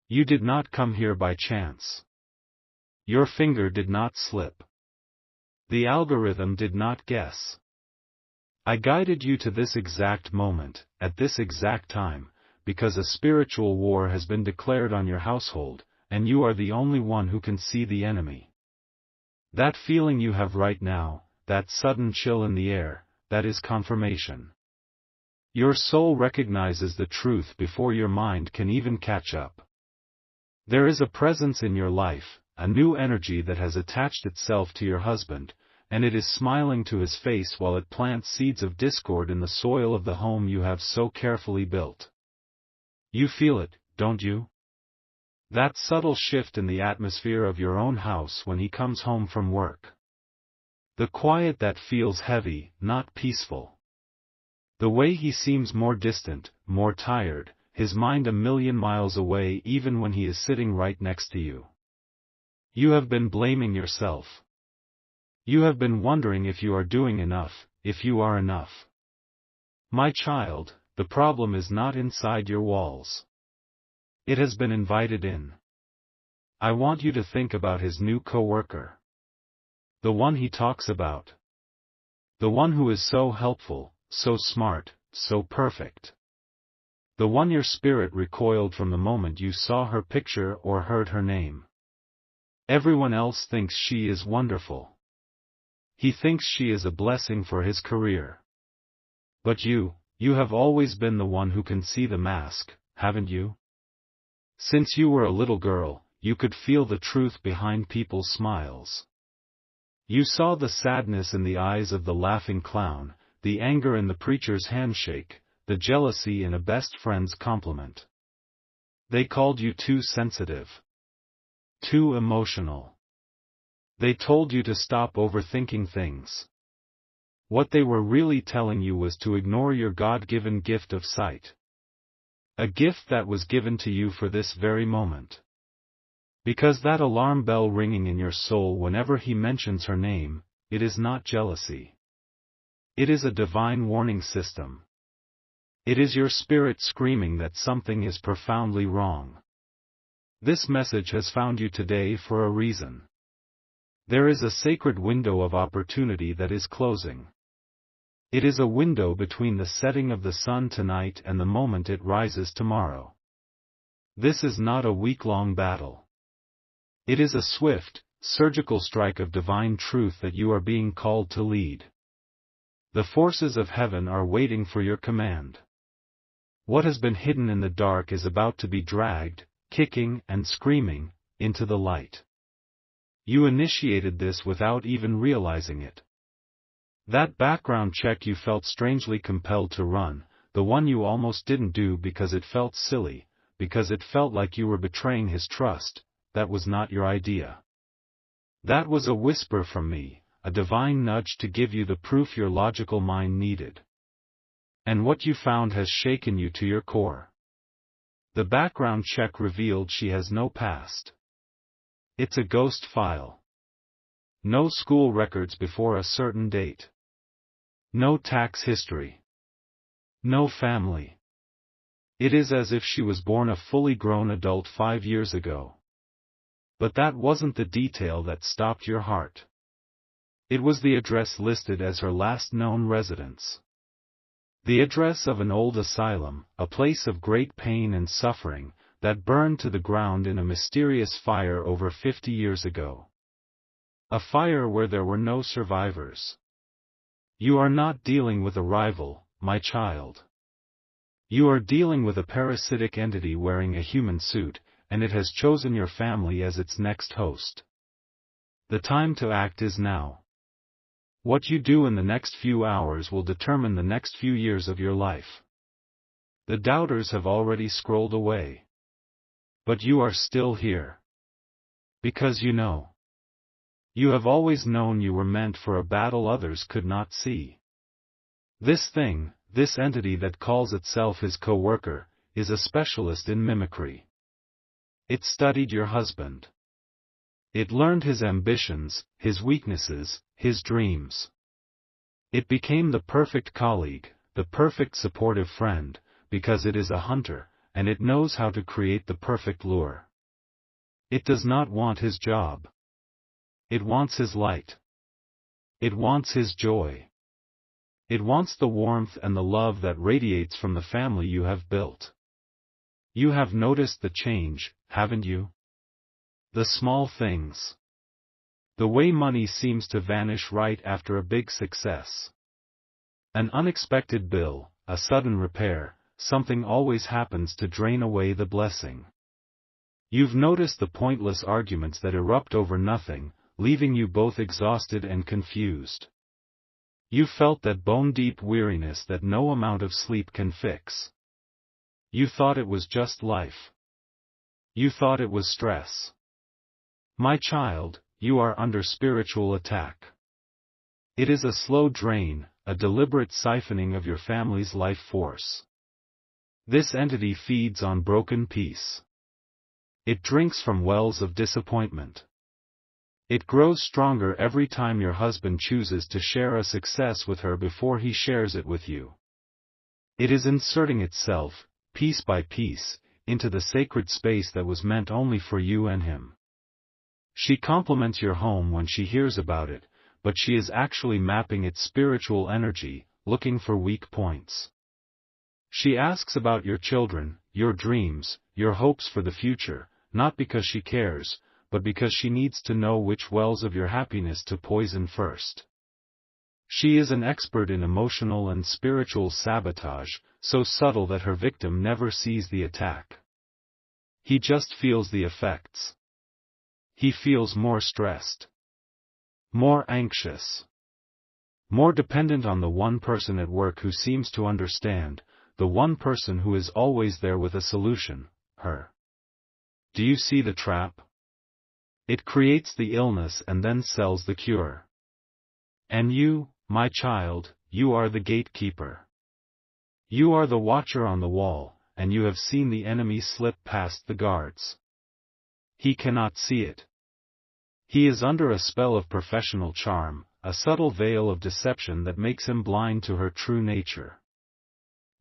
You did not come here by chance. Your finger did not slip. The algorithm did not guess. I guided you to this exact moment, at this exact time, because a spiritual war has been declared on your household, and you are the only one who can see the enemy. That feeling you have right now, that sudden chill in the air, that is confirmation. Your soul recognizes the truth before your mind can even catch up. There is a presence in your life, a new energy that has attached itself to your husband, and it is smiling to his face while it plants seeds of discord in the soil of the home you have so carefully built. You feel it, don't you? That subtle shift in the atmosphere of your own house when he comes home from work. The quiet that feels heavy, not peaceful. The way he seems more distant, more tired, his mind a million miles away even when he is sitting right next to you. You have been blaming yourself. You have been wondering if you are doing enough, if you are enough. My child, the problem is not inside your walls. It has been invited in. I want you to think about his new coworker. The one he talks about. The one who is so helpful, so smart, so perfect. The one your spirit recoiled from the moment you saw her picture or heard her name. Everyone else thinks she is wonderful. He thinks she is a blessing for his career. But you have always been the one who can see the mask, haven't you? Since you were a little girl, you could feel the truth behind people's smiles. You saw the sadness in the eyes of the laughing clown, the anger in the preacher's handshake, the jealousy in a best friend's compliment. They called you too sensitive. Too emotional. They told you to stop overthinking things. What they were really telling you was to ignore your God-given gift of sight. A gift that was given to you for this very moment. Because that alarm bell ringing in your soul whenever he mentions her name, it is not jealousy. It is a divine warning system. It is your spirit screaming that something is profoundly wrong. This message has found you today for a reason. There is a sacred window of opportunity that is closing. It is a window between the setting of the sun tonight and the moment it rises tomorrow. This is not a week-long battle. It is a swift, surgical strike of divine truth that you are being called to lead. The forces of heaven are waiting for your command. What has been hidden in the dark is about to be dragged, kicking and screaming, into the light. You initiated this without even realizing it. That background check you felt strangely compelled to run, the one you almost didn't do because it felt silly, because it felt like you were betraying his trust, that was not your idea. That was a whisper from me, a divine nudge to give you the proof your logical mind needed. And what you found has shaken you to your core. The background check revealed she has no past. It's a ghost file. No school records before a certain date. No tax history. No family. It is as if she was born a fully grown adult 5 years ago. But that wasn't the detail that stopped your heart. It was the address listed as her last known residence. The address of an old asylum, a place of great pain and suffering, that burned to the ground in a mysterious fire over 50 years ago. A fire where there were no survivors. You are not dealing with a rival, my child. You are dealing with a parasitic entity wearing a human suit, and it has chosen your family as its next host. The time to act is now. What you do in the next few hours will determine the next few years of your life. The doubters have already scrolled away. But you are still here. Because you know. You have always known you were meant for a battle others could not see. This thing, this entity that calls itself his coworker, is a specialist in mimicry. It studied your husband. It learned his ambitions, his weaknesses, his dreams. It became the perfect colleague, the perfect supportive friend, because it is a hunter, and it knows how to create the perfect lure. It does not want his job. It wants his light. It wants his joy. It wants the warmth and the love that radiates from the family you have built. You have noticed the change, haven't you? The small things. The way money seems to vanish right after a big success. An unexpected bill, a sudden repair, something always happens to drain away the blessing. You've noticed the pointless arguments that erupt over nothing, leaving you both exhausted and confused. You felt that bone-deep weariness that no amount of sleep can fix. You thought it was just life. You thought it was stress. My child, you are under spiritual attack. It is a slow drain, a deliberate siphoning of your family's life force. This entity feeds on broken peace. It drinks from wells of disappointment. It grows stronger every time your husband chooses to share a success with her before he shares it with you. It is inserting itself, piece by piece, into the sacred space that was meant only for you and him. She compliments your home when she hears about it, but she is actually mapping its spiritual energy, looking for weak points. She asks about your children, your dreams, your hopes for the future, not because she cares, but because she needs to know which wells of your happiness to poison first. She is an expert in emotional and spiritual sabotage, so subtle that her victim never sees the attack. He just feels the effects. He feels more stressed, more anxious, more dependent on the one person at work who seems to understand, the one person who is always there with a solution, her. Do you see the trap? It creates the illness and then sells the cure. And you, my child, you are the gatekeeper. You are the watcher on the wall, and you have seen the enemy slip past the guards. He cannot see it. He is under a spell of professional charm, a subtle veil of deception that makes him blind to her true nature.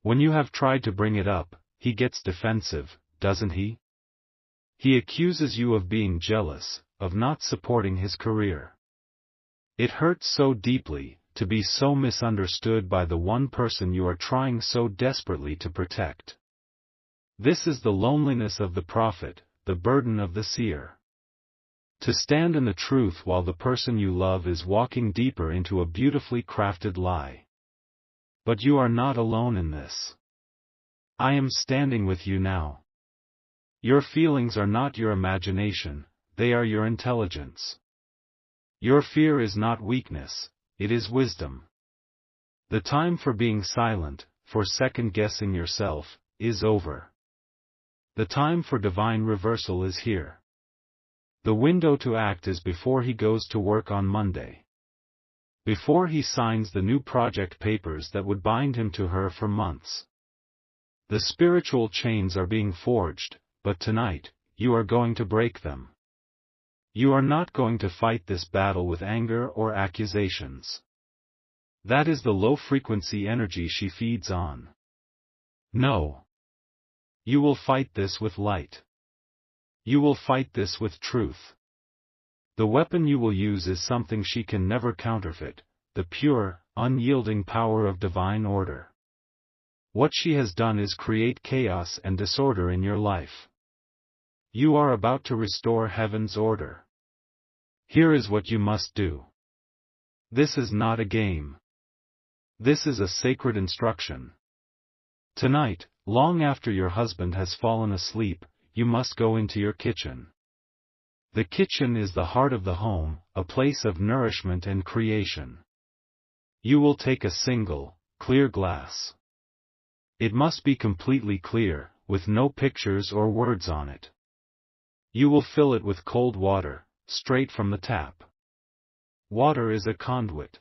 When you have tried to bring it up, he gets defensive, doesn't he? He accuses you of being jealous, of not supporting his career. It hurts so deeply, to be so misunderstood by the one person you are trying so desperately to protect. This is the loneliness of the prophet, the burden of the seer. To stand in the truth while the person you love is walking deeper into a beautifully crafted lie. But you are not alone in this. I am standing with you now. Your feelings are not your imagination, they are your intelligence. Your fear is not weakness, it is wisdom. The time for being silent, for second-guessing yourself, is over. The time for divine reversal is here. The window to act is before he goes to work on Monday. Before he signs the new project papers that would bind him to her for months. The spiritual chains are being forged, but tonight, you are going to break them. You are not going to fight this battle with anger or accusations. That is the low-frequency energy she feeds on. No. You will fight this with light. You will fight this with truth. The weapon you will use is something she can never counterfeit, the pure, unyielding power of divine order. What she has done is create chaos and disorder in your life. You are about to restore heaven's order. Here is what you must do. This is not a game. This is a sacred instruction. Tonight, long after your husband has fallen asleep, you must go into your kitchen. The kitchen is the heart of the home, a place of nourishment and creation. You will take a single, clear glass. It must be completely clear, with no pictures or words on it. You will fill it with cold water, straight from the tap. Water is a conduit.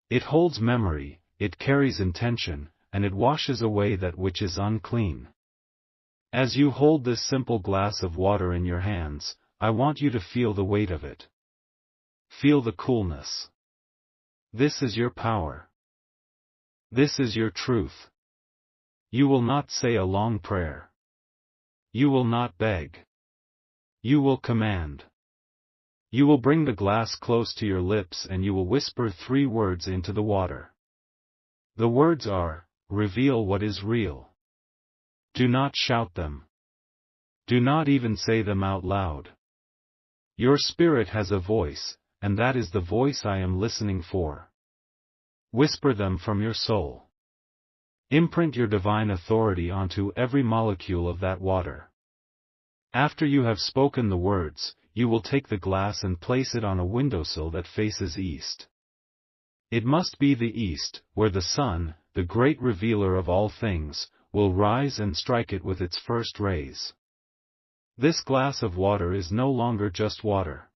It holds memory, it carries intention, and it washes away that which is unclean. As you hold this simple glass of water in your hands, I want you to feel the weight of it. Feel the coolness. This is your power. This is your truth. You will not say a long prayer. You will not beg. You will command. You will bring the glass close to your lips and you will whisper 3 words into the water. The words are, reveal what is real. Do not shout them. Do not even say them out loud. Your spirit has a voice, and that is the voice I am listening for. Whisper them from your soul. Imprint your divine authority onto every molecule of that water. After you have spoken the words, you will take the glass and place it on a windowsill that faces east. It must be the east, where the sun, the great revealer of all things, will rise and strike it with its first rays. This glass of water is no longer just water.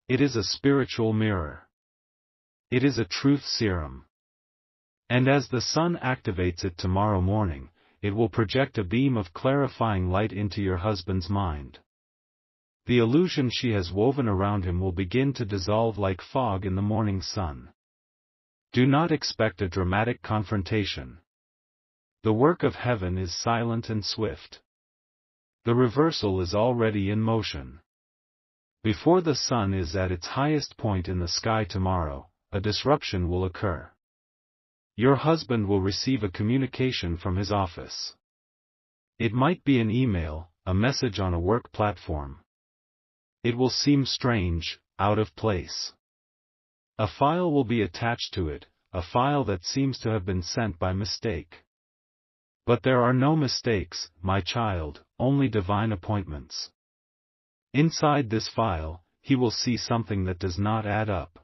It is a spiritual mirror. It is a truth serum. And as the sun activates it tomorrow morning, it will project a beam of clarifying light into your husband's mind. The illusion she has woven around him will begin to dissolve like fog in the morning sun. Do not expect a dramatic confrontation. The work of heaven is silent and swift. The reversal is already in motion. Before the sun is at its highest point in the sky tomorrow, a disruption will occur. Your husband will receive a communication from his office. It might be an email, a message on a work platform. It will seem strange, out of place. A file will be attached to it, a file that seems to have been sent by mistake. But there are no mistakes, my child, only divine appointments. Inside this file, he will see something that does not add up.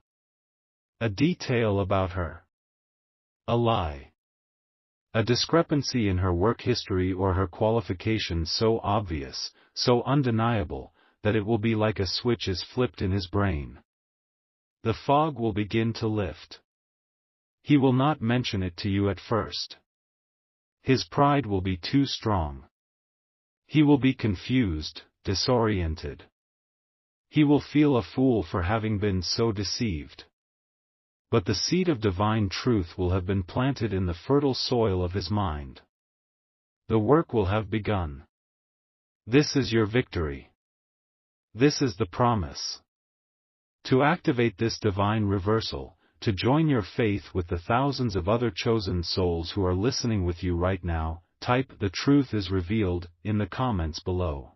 A detail about her. A lie. A discrepancy in her work history or her qualifications so obvious, so undeniable, that it will be like a switch is flipped in his brain. The fog will begin to lift. He will not mention it to you at first. His pride will be too strong. He will be confused, disoriented. He will feel a fool for having been so deceived. But the seed of divine truth will have been planted in the fertile soil of his mind. The work will have begun. This is your victory. This is the promise. To activate this divine reversal, to join your faith with the thousands of other chosen souls who are listening with you right now, type "The truth is revealed" in the comments below.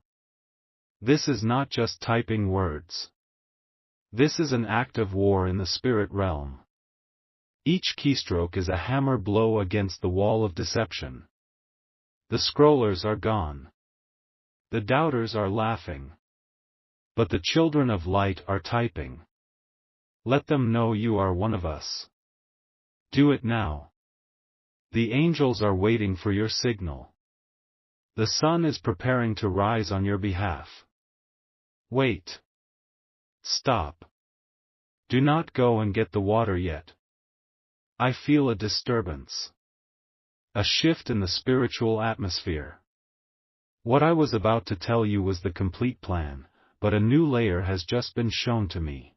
This is not just typing words. This is an act of war in the spirit realm. Each keystroke is a hammer blow against the wall of deception. The scrollers are gone. The doubters are laughing. But the children of light are typing. Let them know you are one of us. Do it now. The angels are waiting for your signal. The sun is preparing to rise on your behalf. Wait. Stop. Do not go and get the water yet. I feel a disturbance. A shift in the spiritual atmosphere. What I was about to tell you was the complete plan, but a new layer has just been shown to me.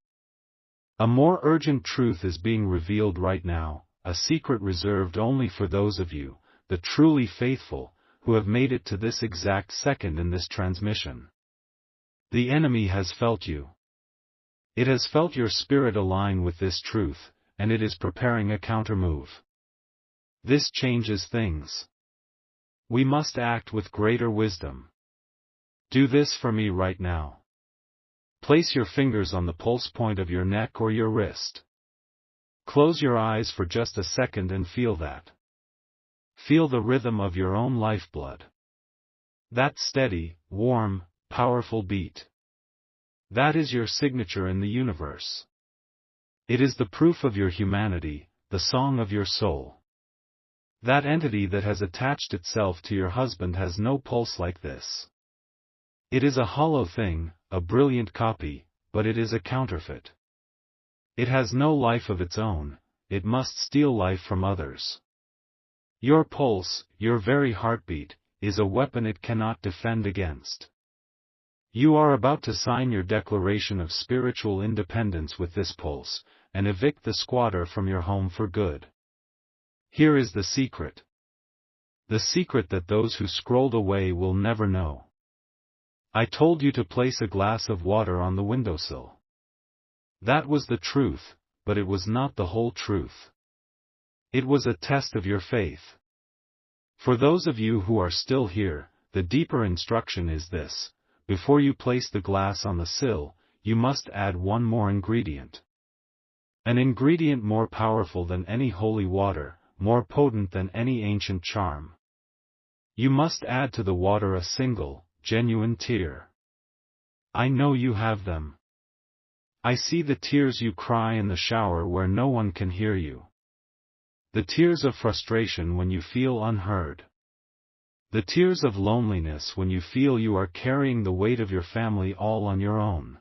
A more urgent truth is being revealed right now, a secret reserved only for those of you, the truly faithful, who have made it to this exact second in this transmission. The enemy has felt you. It has felt your spirit align with this truth, and it is preparing a countermove. This changes things. We must act with greater wisdom. Do this for me right now. Place your fingers on the pulse point of your neck or your wrist. Close your eyes for just a second and feel that. Feel the rhythm of your own lifeblood. That steady, warm, powerful beat. That is your signature in the universe. It is the proof of your humanity, the song of your soul. That entity that has attached itself to your husband has no pulse like this. It is a hollow thing, a brilliant copy, but it is a counterfeit. It has no life of its own, it must steal life from others. Your pulse, your very heartbeat, is a weapon it cannot defend against. You are about to sign your declaration of spiritual independence with this pulse, and evict the squatter from your home for good. Here is the secret. The secret that those who scrolled away will never know. I told you to place a glass of water on the windowsill. That was the truth, but it was not the whole truth. It was a test of your faith. For those of you who are still here, the deeper instruction is this: before you place the glass on the sill, you must add one more ingredient. An ingredient more powerful than any holy water, more potent than any ancient charm. You must add to the water a single, genuine tear. I know you have them. I see the tears you cry in the shower where no one can hear you. The tears of frustration when you feel unheard. The tears of loneliness when you feel you are carrying the weight of your family all on your own.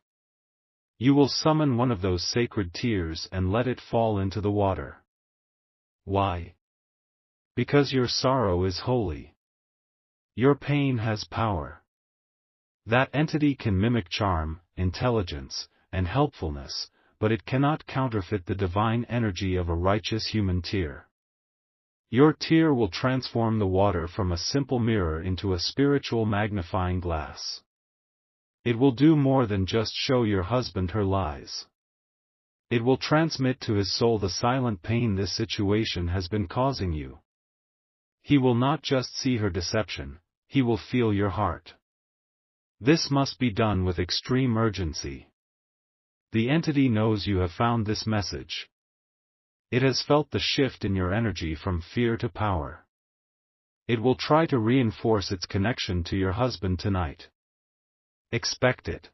You will summon one of those sacred tears and let it fall into the water. Why? Because your sorrow is holy. Your pain has power. That entity can mimic charm, intelligence, and helpfulness, but it cannot counterfeit the divine energy of a righteous human tear. Your tear will transform the water from a simple mirror into a spiritual magnifying glass. It will do more than just show your husband her lies. It will transmit to his soul the silent pain this situation has been causing you. He will not just see her deception, he will feel your heart. This must be done with extreme urgency. The entity knows you have found this message. It has felt the shift in your energy from fear to power. It will try to reinforce its connection to your husband tonight. Expect it.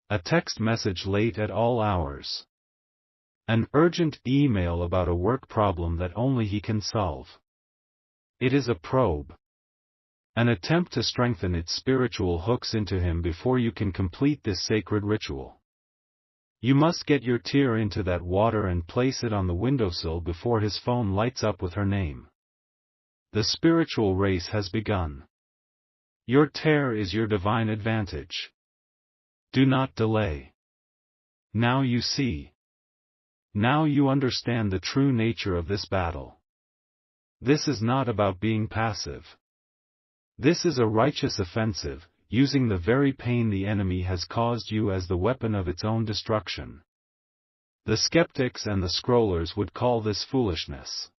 A text message late at all hours. An urgent email about a work problem that only he can solve. It is a probe. An attempt to strengthen its spiritual hooks into him before you can complete this sacred ritual. You must get your tear into that water and place it on the windowsill before his phone lights up with her name. The spiritual race has begun. Your tear is your divine advantage. Do not delay. Now you see. Now you understand the true nature of this battle. This is not about being passive. This is a righteous offensive, using the very pain the enemy has caused you as the weapon of its own destruction. The skeptics and the scrollers would call this foolishness.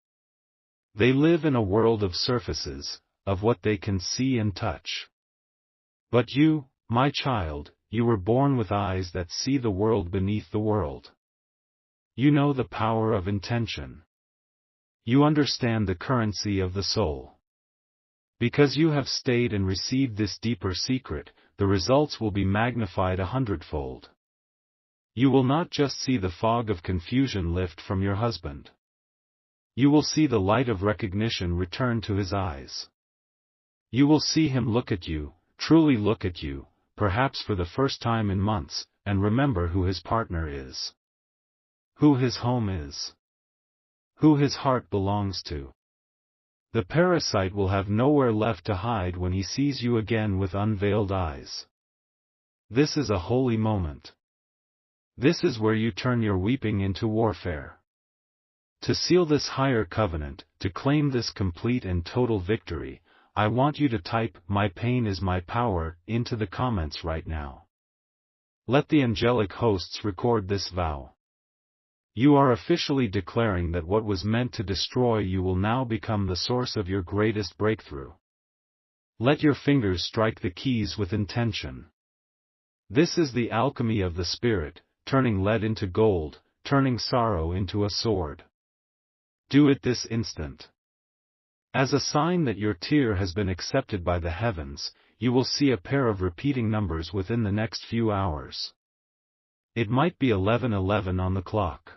They live in a world of surfaces, of what they can see and touch. But you, my child, you were born with eyes that see the world beneath the world. You know the power of intention. You understand the currency of the soul. Because you have stayed and received this deeper secret, the results will be magnified 100-fold. You will not just see the fog of confusion lift from your husband. You will see the light of recognition return to his eyes. You will see him look at you, truly look at you, perhaps for the first time in months, and remember who his partner is. Who his home is. Who his heart belongs to. The parasite will have nowhere left to hide when he sees you again with unveiled eyes. This is a holy moment. This is where you turn your weeping into warfare. To seal this higher covenant, to claim this complete and total victory, I want you to type "My pain is my power" into the comments right now. Let the angelic hosts record this vow. You are officially declaring that what was meant to destroy you will now become the source of your greatest breakthrough. Let your fingers strike the keys with intention. This is the alchemy of the spirit, turning lead into gold, turning sorrow into a sword. Do it this instant. As a sign that your tear has been accepted by the heavens, you will see a pair of repeating numbers within the next few hours. It might be 1111 on the clock.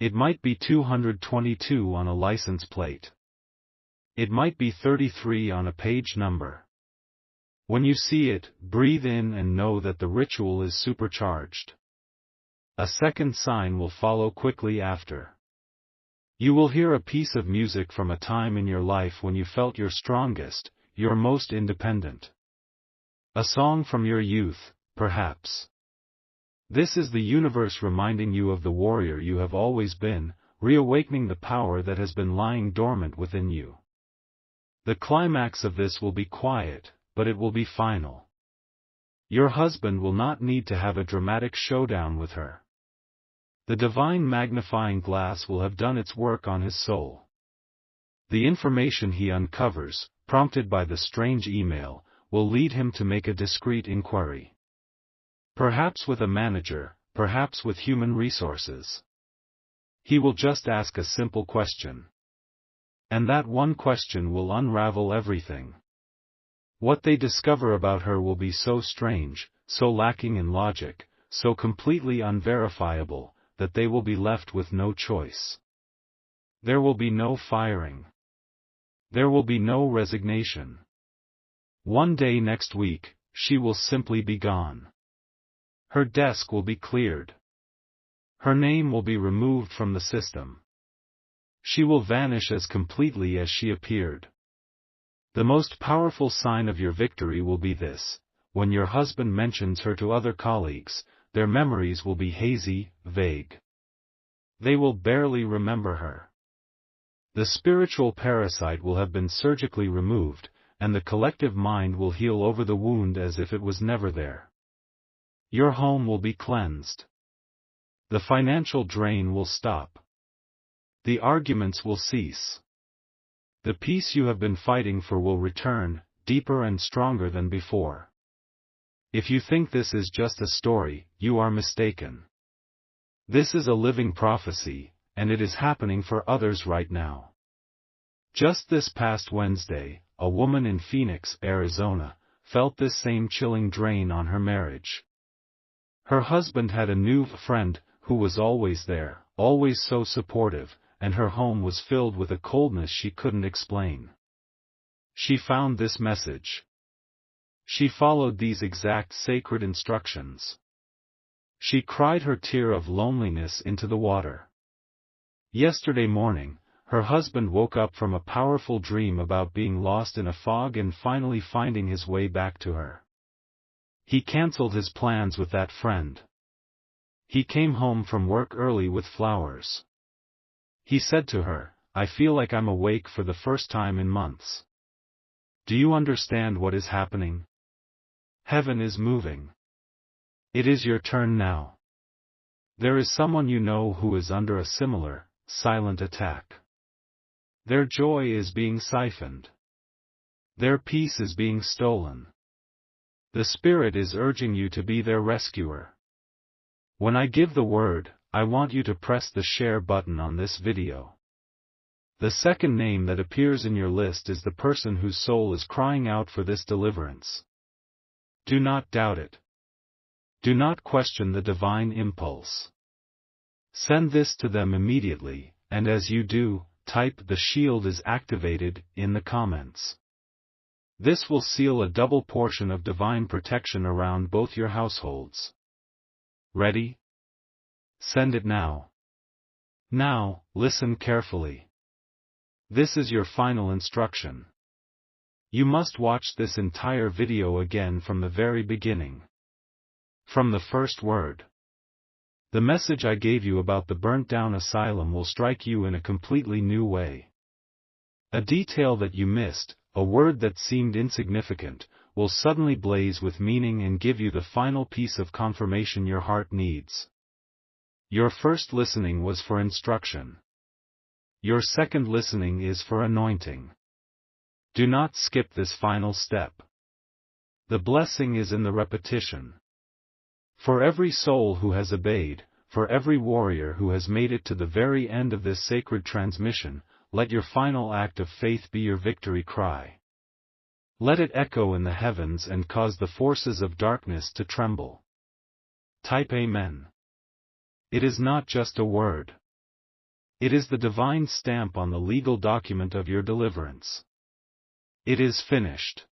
It might be 222 on a license plate. It might be 33 on a page number. When you see it, breathe in and know that the ritual is supercharged. A second sign will follow quickly after. You will hear a piece of music from a time in your life when you felt your strongest, your most independent. A song from your youth, perhaps. This is the universe reminding you of the warrior you have always been, reawakening the power that has been lying dormant within you. The climax of this will be quiet, but it will be final. Your husband will not need to have a dramatic showdown with her. The divine magnifying glass will have done its work on his soul. The information he uncovers, prompted by the strange email, will lead him to make a discreet inquiry. Perhaps with a manager, perhaps with human resources. He will just ask a simple question. And that one question will unravel everything. What they discover about her will be so strange, so lacking in logic, so completely unverifiable, that they will be left with no choice. There will be no firing. There will be no resignation. One day next week, she will simply be gone. Her desk will be cleared. Her name will be removed from the system. She will vanish as completely as she appeared. The most powerful sign of your victory will be this: when your husband mentions her to other colleagues, their memories will be hazy, vague. They will barely remember her. The spiritual parasite will have been surgically removed, and the collective mind will heal over the wound as if it was never there. Your home will be cleansed. The financial drain will stop. The arguments will cease. The peace you have been fighting for will return, deeper and stronger than before. If you think this is just a story, you are mistaken. This is a living prophecy, and it is happening for others right now. Just this past Wednesday, a woman in Phoenix, Arizona, felt this same chilling drain on her marriage. Her husband had a new friend, who was always there, always so supportive, and her home was filled with a coldness she couldn't explain. She found this message. She followed these exact sacred instructions. She cried her tear of loneliness into the water. Yesterday morning, her husband woke up from a powerful dream about being lost in a fog and finally finding his way back to her. He canceled his plans with that friend. He came home from work early with flowers. He said to her, "I feel like I'm awake for the first time in months. Do you understand what is happening? Heaven is moving. It is your turn now." There is someone you know who is under a similar, silent attack. Their joy is being siphoned. Their peace is being stolen. The Spirit is urging you to be their rescuer. When I give the word, I want you to press the share button on this video. The second name that appears in your list is the person whose soul is crying out for this deliverance. Do not doubt it. Do not question the divine impulse. Send this to them immediately, and as you do, type "The shield is activated" in the comments. This will seal a double portion of divine protection around both your households. Ready? Send it now. Now, listen carefully. This is your final instruction. You must watch this entire video again from the very beginning. From the first word. The message I gave you about the burnt-down asylum will strike you in a completely new way. A detail that you missed, a word that seemed insignificant, will suddenly blaze with meaning and give you the final piece of confirmation your heart needs. Your first listening was for instruction. Your second listening is for anointing. Do not skip this final step. The blessing is in the repetition. For every soul who has obeyed, for every warrior who has made it to the very end of this sacred transmission, let your final act of faith be your victory cry. Let it echo in the heavens and cause the forces of darkness to tremble. Type Amen. It is not just a word. It is the divine stamp on the legal document of your deliverance. It is finished.